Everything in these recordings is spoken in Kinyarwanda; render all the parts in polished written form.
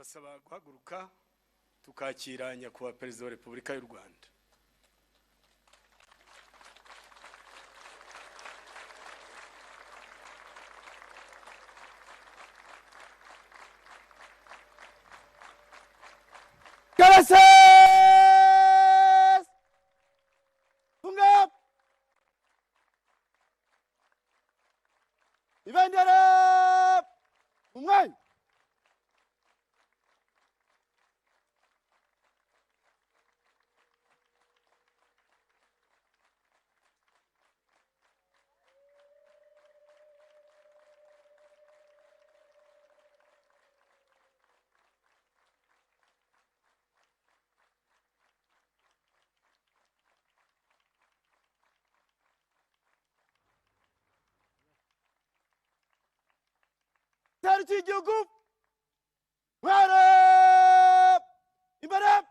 ndabasaba guhaguruka tukakira nyakubahwa Perezida wa Repubulika y'u Rwanda. Cadets! Funga! Ibendera! Umwanya! Tercih cukup. Warap. Ibarat.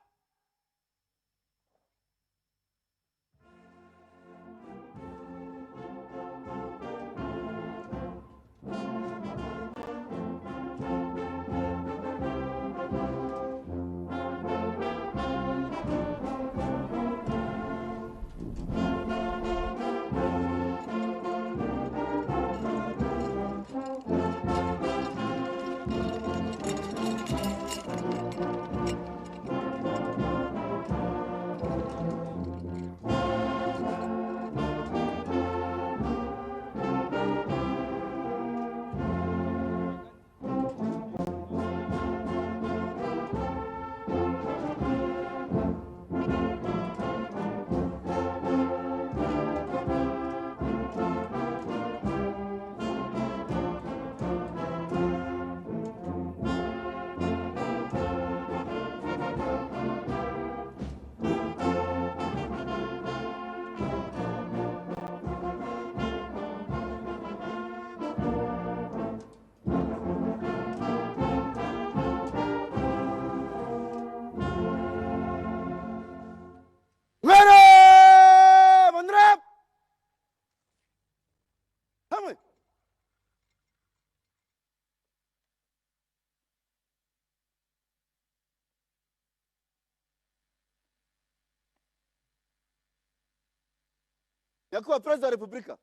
Nyakubahwa Perezida wa Repubulika,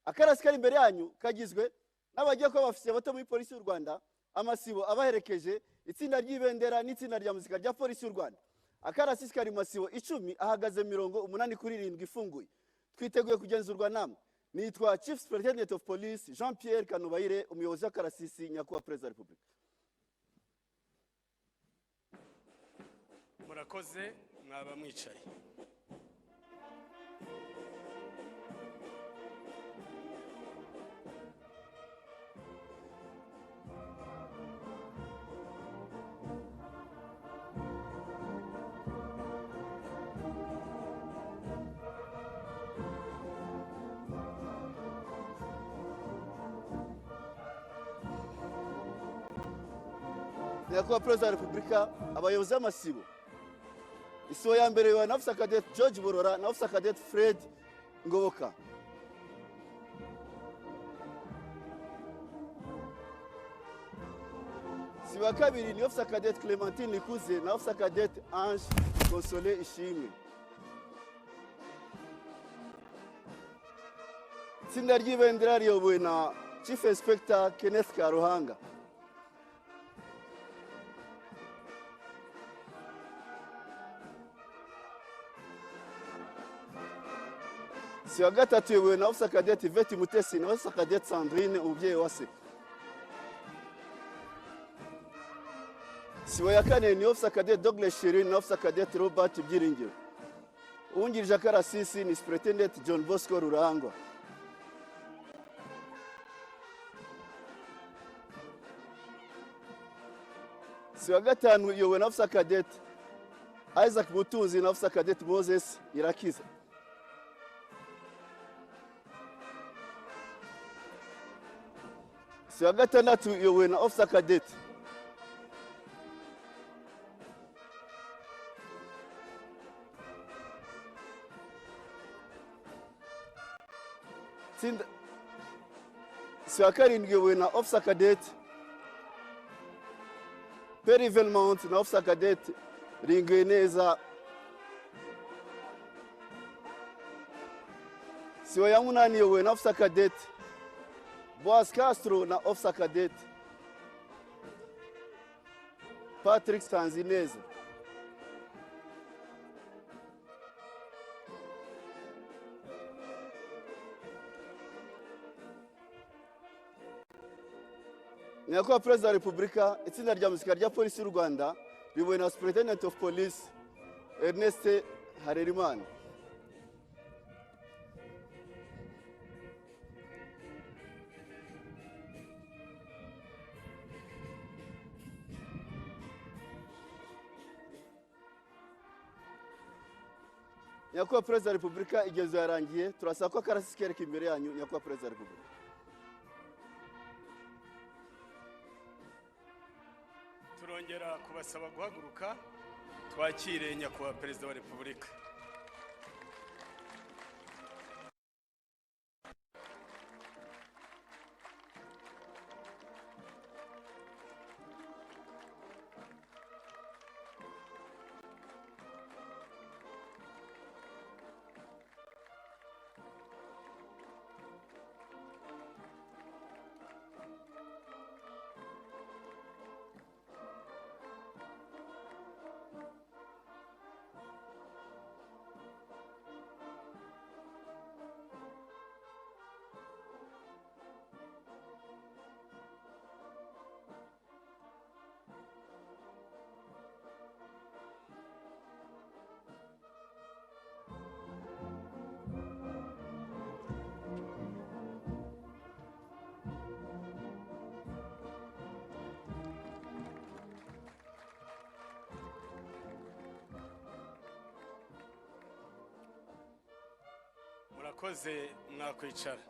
akarasi kari imbere yanyu kagizwe n'abagiye kuba bafisiye bato muri polisi y'u Rwanda, amasibo abaherekeje, itsinda ry'ibendera n'itsinda rya muzika rya polisi y'u Rwanda. Akarasi kari masibo 10 ahagaze 87 ifunguye. Twiteguye kugenzurwa namwe. Nitwa Chief Superintendent of Police Jean Pierre Kanubayire, umuyobozi w'akarasisi. Nyakubahwa Perezida wa Repubulika. Murakoze, mwaba mwicaye. Nyakubahwa Perezida wa Repubulika, abayobozi b'amasibo. Isibo ya mbere wa Officer Cadet George Borora na Officer Cadet Fred Ngoboka. Isibo ya kabiri ni Officer Cadet Clementine Nikuze na Officer Cadet Ange Consolé Ishimwe. Itsinda ry'ibendera riyobowe na Chief Inspector Kenneth Karuhanga. Si wa gatatu yewe na Officer Cadet Veti Mutesi na Officer Cadet Sandrine umubyeyi wase. Si wa ya kane ni Officer Cadet Douglas Shirin na Officer Cadet Robert Byiringiro. Uwungirije akarasisi ni Superintendent John Bosco Rurangwa. Si wa gatanu yewe na Officer Cadet Isaac Mutunzi na Officer Cadet Moses Irakiza. Si wa gatandatu yowe na Officer Cadet si wa karindwi yowe na Officer Cadet Peri-Velmont na officer cadet Ringuye neza. Siwa ya munani yowe na officer cadet Boaz Castro na officer cadet Patrick Sanzineza. Nyakubahwa Perezida wa Repubulika, itsinda rya muzika rya polisi y'u Rwanda riyobowe na Superintendent of Police Ernest Harerimana. Nyakubahwa Perezida wa Repubulika, igenzura yarangiye, turasaba ko akarasisi kereka imbere yanyu. Nyakubahwa Perezida wa Repubulika. Turongera kubasaba guhaguruka twakire Nyakubahwa Perezida wa Repubulika. Murakoze, mwakwicara.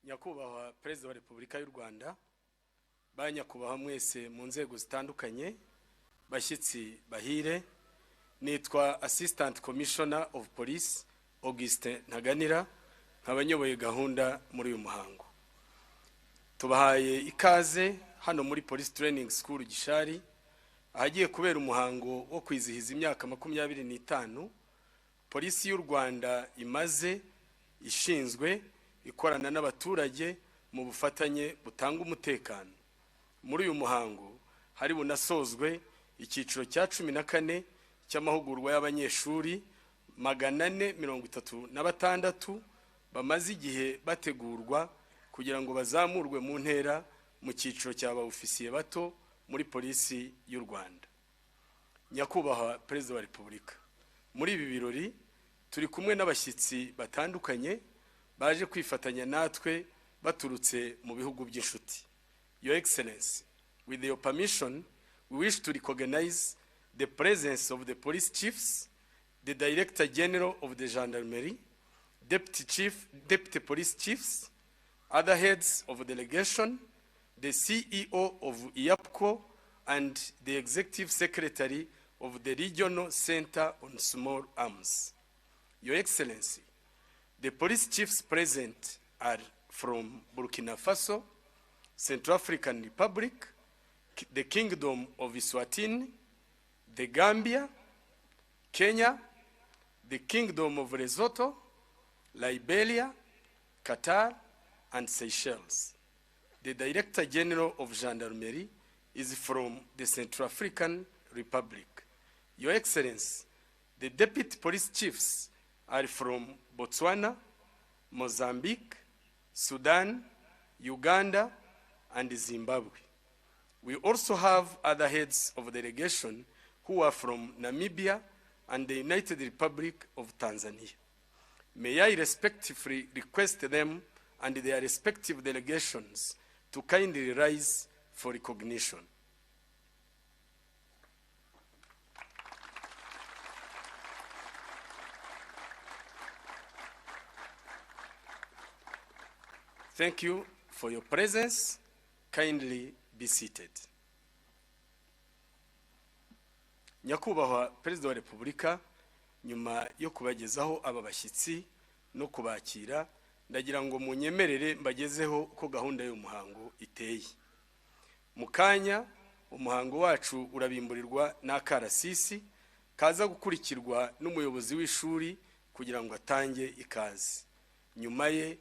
Nyakubahwa Perezida wa Repubulika y'u Rwanda, ba nyakubahwa mwese mu nzego zitandukanye, bashyitsi bahire, nitwa Assistant Commissioner of Police Augustin Ntaganira, nkabanyoboye gahunda muri uyu muhango. Tubahaye ikaze hano muri Police Training School Gishari, ahagiye kubera umuhango wo kwizihiza imyaka 25 Polisi y'u Rwanda imaze ishinzwe ikorana n'abaturage mu bufatanye butanga umutekano. Muri uyu muhango hari bunasozwe icyiciro cya 14 cy'amahugurwa y'abanyeshuri 436 bamaze igihe bategurwa kugira ngo bazamurwe mu ntera mu cyiciro cy'aba ofisiye bato muri Polisi y'u Rwanda. Nyakubahwa Perezida wa Repubulika, muri ibi birori turi kumwe n'abashyitsi batandukanye baje kwifatanya natwe baturutse mu bihugu by'inshuti. Your Excellency, with your permission, we wish to recognize the presence of the police chiefs, the Director General of the Gendarmerie, Deputy Police Chiefs, other heads of delegation, the CEO of IAPCO, and the Executive Secretary of the Regional Center on Small Arms. Your Excellency, the police chiefs present are from Burkina Faso, Central African Republic, the Kingdom of Eswatini, the Gambia, Kenya, the Kingdom of Lesotho, Liberia, Qatar, and Seychelles. The Director General of Gendarmerie is from the Central African Republic. Your Excellency, the Deputy Police Chiefs are from Botswana, Mozambique, Sudan, Uganda, and Zimbabwe. We also have other heads of delegation who are from Namibia and the United Republic of Tanzania. May I respectfully request them and their respective delegations to kindly rise for recognition. Thank you for your presence. Kindly be seated. Nyakubahwa Perezida wa Repubulika, nyuma yo kubagezaho aba bashyitsi no kubakira, ndagira ngo munyemerere mbagezeho ko gahunda y'umuhango iteye. Mu kanya umuhango wacu urabimburirwa n'akarasisi kaza gukurikirwa n'umuyobozi w'ishuri kugira ngo atange ikaze. Nyuma ye